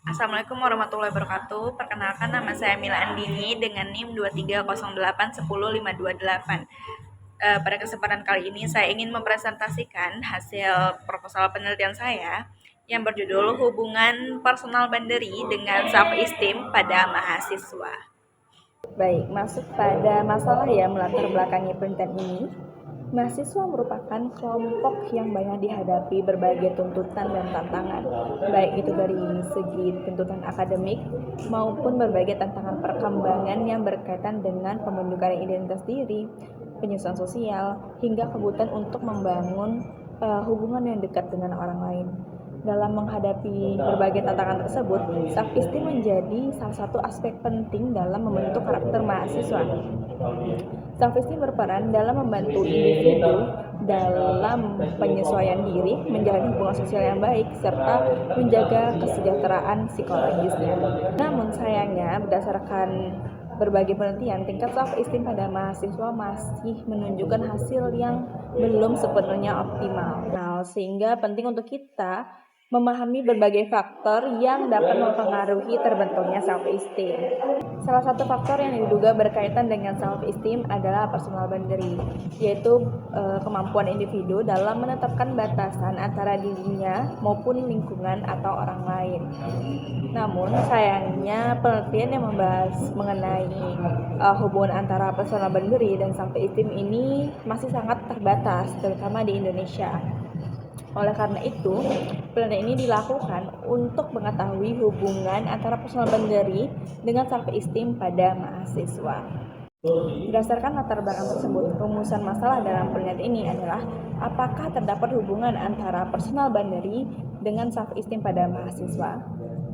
Assalamualaikum warahmatullahi wabarakatuh. Perkenalkan, nama saya Mila Andini dengan NIM 230810528. Pada kesempatan kali ini saya ingin mempresentasikan hasil proposal penelitian saya yang berjudul Hubungan Personal Boundary dengan Self-Esteem pada Mahasiswa. Baik, masuk pada masalah yang melatar belakangi penelitian ini. Mahasiswa merupakan kelompok yang banyak dihadapi berbagai tuntutan dan tantangan, baik itu dari segi tuntutan akademik maupun berbagai tantangan perkembangan yang berkaitan dengan pembentukan identitas diri, penyesuaian sosial, hingga kebutuhan untuk membangun hubungan yang dekat dengan orang lain. Dalam menghadapi berbagai tantangan tersebut, self-esteem menjadi salah satu aspek penting dalam membentuk karakter mahasiswa. Self-esteem berperan dalam membantu individu dalam penyesuaian diri, menjalani hubungan sosial yang baik, serta menjaga kesejahteraan psikologisnya. Namun sayangnya, berdasarkan berbagai penelitian, tingkat self-esteem pada mahasiswa masih menunjukkan hasil yang belum sepenuhnya optimal. Sehingga penting untuk kita memahami berbagai faktor yang dapat mempengaruhi terbentuknya self-esteem. Salah satu faktor yang diduga berkaitan dengan self-esteem adalah personal boundary, yaitu kemampuan individu dalam menetapkan batasan antara dirinya maupun lingkungan atau orang lain. Namun sayangnya penelitian yang membahas mengenai hubungan antara personal boundary dan self-esteem ini masih sangat terbatas, terutama di Indonesia. Oleh karena itu, penelitian ini dilakukan untuk mengetahui hubungan antara personal boundary dengan self-esteem pada mahasiswa. Berdasarkan latar belakang tersebut, rumusan masalah dalam penelitian ini adalah apakah terdapat hubungan antara personal boundary dengan self-esteem pada mahasiswa.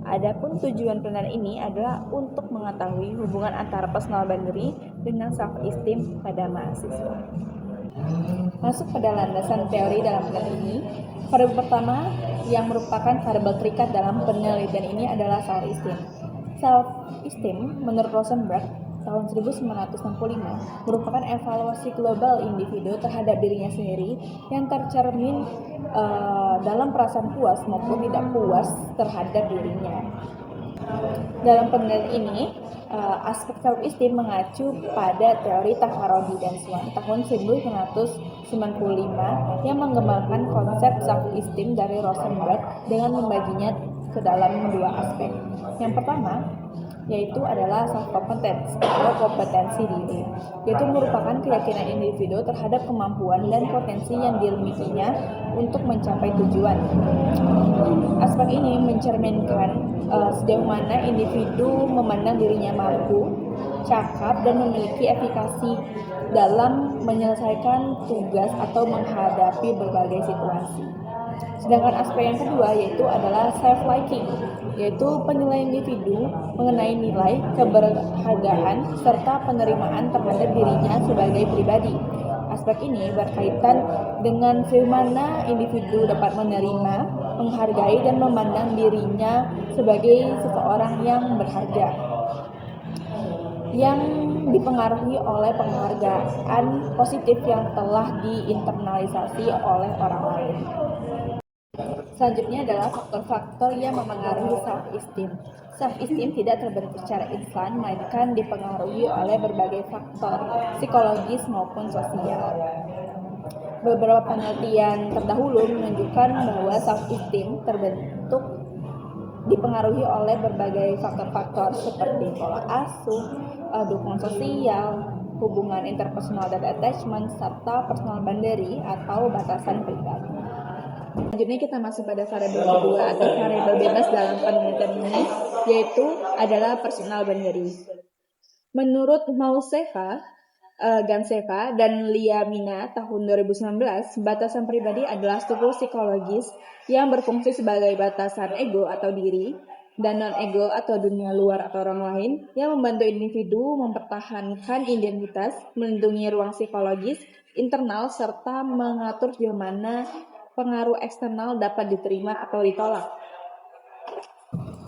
Adapun tujuan penelitian ini adalah untuk mengetahui hubungan antara personal boundary dengan self-esteem pada mahasiswa. Masuk pada landasan teori dalam penelitian ini, variabel pertama yang merupakan variabel terikat dalam penelitian ini adalah self-esteem. Self-esteem menurut Rosenberg tahun 1965 merupakan evaluasi global individu terhadap dirinya sendiri yang tercermin dalam perasaan puas maupun tidak puas terhadap dirinya. Dalam penelitian ini, aspek self-esteem mengacu pada teori Taharodi dan Swan tahun 1995 yang mengembangkan konsep self-esteem dari Rosenberg dengan membaginya ke dalam dua aspek. Yang pertama yaitu adalah self-competence atau kompetensi diri, yaitu merupakan keyakinan individu terhadap kemampuan dan potensi yang dimilikinya untuk mencapai tujuan. Aspek ini mencerminkan sejauh mana individu memandang dirinya mampu, cakap, dan memiliki efikasi dalam menyelesaikan tugas atau menghadapi berbagai situasi. Sedangkan aspek yang kedua yaitu adalah self-liking, yaitu penilaian individu mengenai nilai, keberhargaan, serta penerimaan terhadap dirinya sebagai pribadi. Aspek ini berkaitan dengan bagaimana individu dapat menerima, menghargai, dan memandang dirinya sebagai seseorang yang berharga, yang dipengaruhi oleh penghargaan positif yang telah diinternalisasi oleh orang lain. Selanjutnya adalah faktor-faktor yang memengaruhi self-esteem. Self-esteem tidak terbentuk secara instan, melainkan dipengaruhi oleh berbagai faktor psikologis maupun sosial. Beberapa penelitian terdahulu menunjukkan bahwa self-esteem terbentuk dipengaruhi oleh berbagai faktor-faktor seperti pola asuh, dukungan sosial, hubungan interpersonal dan attachment, serta personal boundary atau batasan pribadi. Selanjutnya kita masuk pada variabel kedua atau variabel bebas dalam penelitian ini, yaitu adalah personal boundary. Menurut Mouseva, Ganseva, dan Liamina tahun 2019, batasan pribadi adalah struktur psikologis yang berfungsi sebagai batasan ego atau diri dan non-ego atau dunia luar atau orang lain yang membantu individu mempertahankan identitas, melindungi ruang psikologis internal, serta mengatur sejauh mana pengaruh eksternal dapat diterima atau ditolak.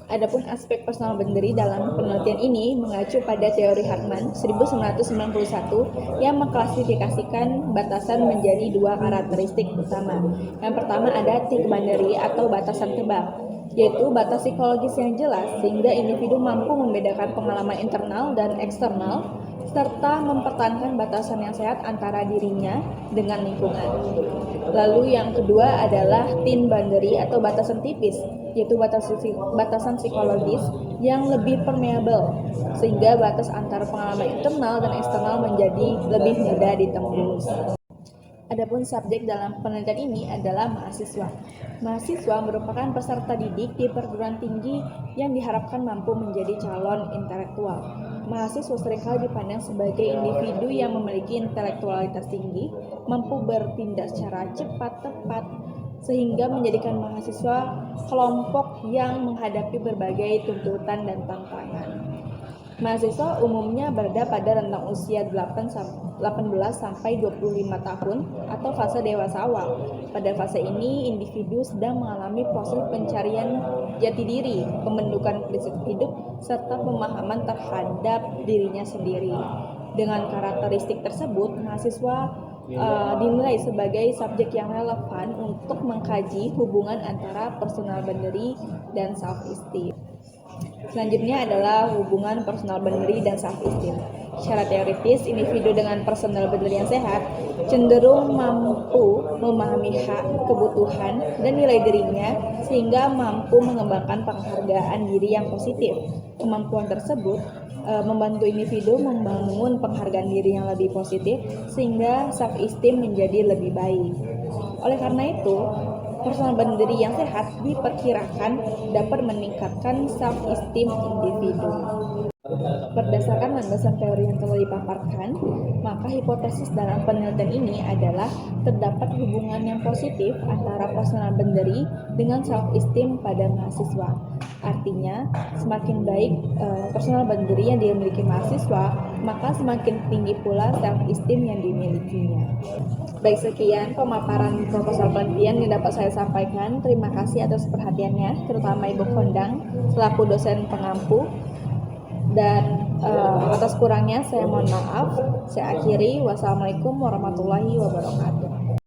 Adapun aspek personal boundary dalam penelitian ini mengacu pada teori Hartman 1991 yang mengklasifikasikan batasan menjadi dua karakteristik utama. Yang pertama ada thick boundary atau batasan tebal. yaitu batas psikologis yang jelas sehingga individu mampu membedakan pengalaman internal dan eksternal serta mempertahankan batasan yang sehat antara dirinya dengan lingkungan. Lalu yang kedua adalah thin boundary atau batasan tipis, yaitu batasan psikologis yang lebih permeable sehingga batas antara pengalaman internal dan eksternal menjadi lebih mudah ditembus. Adapun subjek dalam penelitian ini adalah mahasiswa. Mahasiswa merupakan peserta didik di perguruan tinggi yang diharapkan mampu menjadi calon intelektual. Mahasiswa seringkali dipandang sebagai individu yang memiliki intelektualitas tinggi, mampu bertindak secara cepat, tepat, sehingga menjadikan mahasiswa kelompok yang menghadapi berbagai tuntutan dan tantangan. Mahasiswa umumnya berada pada rentang usia 18 sampai 25 tahun atau fase dewasa awal. Pada fase ini, individu sedang mengalami proses pencarian jati diri, pembentukan prinsip hidup, serta pemahaman terhadap dirinya sendiri. Dengan karakteristik tersebut, mahasiswa dinilai sebagai subjek yang relevan untuk mengkaji hubungan antara personal boundary dan self-esteem. Selanjutnya adalah hubungan personal boundary dan self-esteem. Secara teoritis, individu dengan personal boundary yang sehat cenderung mampu memahami hak, kebutuhan, dan nilai dirinya sehingga mampu mengembangkan penghargaan diri yang positif. Kemampuan tersebut membantu individu membangun penghargaan diri yang lebih positif sehingga self-esteem menjadi lebih baik. Oleh karena itu, personal boundary yang sehat diperkirakan dapat meningkatkan self-esteem individu. Berdasarkan landasan teori yang telah dipaparkan, maka hipotesis dalam penelitian ini adalah terdapat hubungan yang positif antara personal boundary dengan self-esteem pada mahasiswa. Artinya, semakin baik personal boundary yang dimiliki mahasiswa, maka semakin tinggi pula self-esteem yang dimilikinya. Baik, sekian pemaparan proposal penelitian yang dapat saya sampaikan. Terima kasih atas perhatiannya, terutama Ibu Kondang selaku dosen pengampu. Dan atas kurangnya saya mohon maaf. Saya akhiri. Wassalamualaikum warahmatullahi wabarakatuh.